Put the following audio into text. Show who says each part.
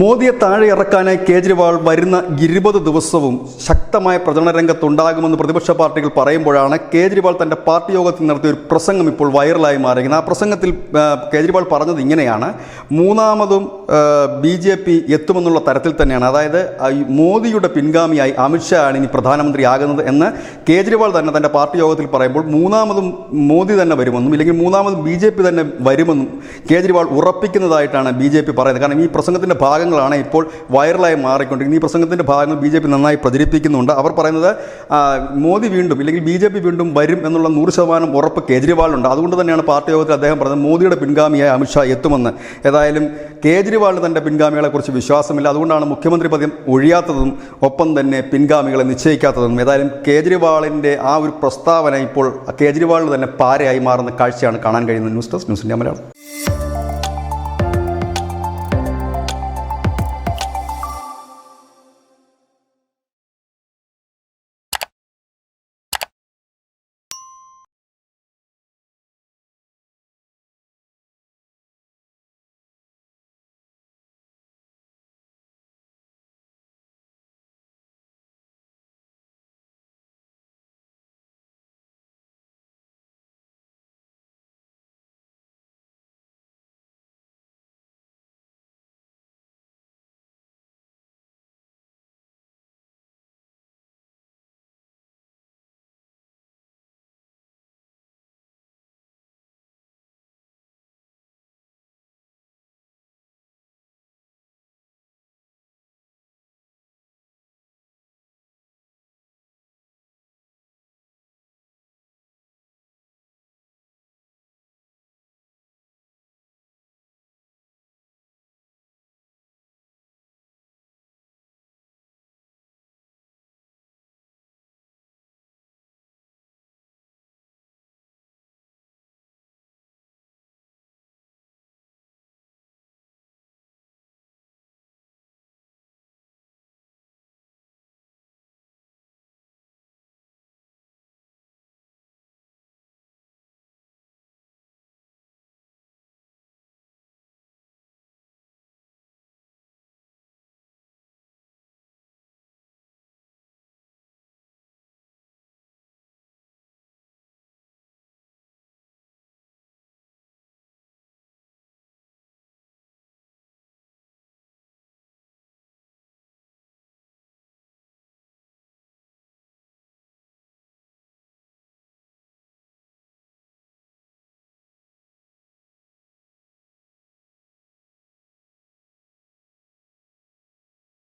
Speaker 1: മോദിയെ താഴെ ഇറക്കാനായി കേജ്രിവാൾ വരുന്ന 20 ദിവസവും ശക്തമായ പ്രചരണ രംഗത്തുണ്ടാകുമെന്ന് പ്രതിപക്ഷ പാർട്ടികൾ പറയുമ്പോഴാണ് കേജ്രിവാൾ തൻ്റെ പാർട്ടി യോഗത്തിൽ നടത്തിയ ഒരു പ്രസംഗം ഇപ്പോൾ വൈറലായി മാറിയിരിക്കുന്നത്. ആ പ്രസംഗത്തിൽ കേജ്രിവാൾ പറഞ്ഞത് ഇങ്ങനെയാണ്: മൂന്നാമതും BJP എത്തുമെന്നുള്ള തരത്തിൽ തന്നെയാണ്. അതായത് മോദിയുടെ പിൻഗാമിയായി അമിത്ഷാ ആണ് ഇനി പ്രധാനമന്ത്രിയാകുന്നത് എന്ന് കേജ്രിവാൾ തന്നെ തൻ്റെ പാർട്ടി യോഗത്തിൽ പറയുമ്പോൾ മൂന്നാമതും മോദി തന്നെ വരുമെന്നും ഇല്ലെങ്കിൽ മൂന്നാമതും BJP തന്നെ വരുമെന്നും കേജ്രിവാൾ ഉറപ്പിക്കുന്നതായിട്ടാണ് BJP പറയുന്നത്. കാരണം ഈ പ്രസംഗത്തിൻ്റെ ഭാഗങ്ങളാണ് ഇപ്പോൾ വൈറലായി മാറിക്കൊണ്ടിരിക്കുന്നത്. ഈ പ്രസംഗത്തിൻ്റെ ഭാഗങ്ങൾ BJP നന്നായി പ്രചരിപ്പിക്കുന്നുണ്ട്. അവർ പറയുന്നത് മോദി വീണ്ടും ഇല്ലെങ്കിൽ BJP വീണ്ടും വരും എന്നുള്ള 100% ഉറപ്പ് കേജ്രിവാളുണ്ട്. അതുകൊണ്ട് തന്നെയാണ് പാർട്ടി യോഗത്തിൽ അദ്ദേഹം പറഞ്ഞത് മോദിയുടെ പിൻഗാമിയായ അമിത്ഷാ എത്തുമെന്ന്. ഏതായാലും കേജ്രിവാളിന് തൻ്റെ പിൻഗാമികളെക്കുറിച്ച് വിശ്വാസമില്ല. അതുകൊണ്ടാണ് മുഖ്യമന്ത്രി പദം ഒഴിയാത്തതും ഒപ്പം തന്നെ പിൻഗാമികളെ നിശ്ചയിക്കാത്തതും. ഏതായാലും കേജ്രിവാളിൻ്റെ ആ ഒരു പ്രസ്താവന ഇപ്പോൾ കേജ്രിവാളിന് തന്നെ പാരയായി മാറുന്ന കാഴ്ചയാണ് കാണാൻ കഴിയുന്നത്. News desk news India Malayalam.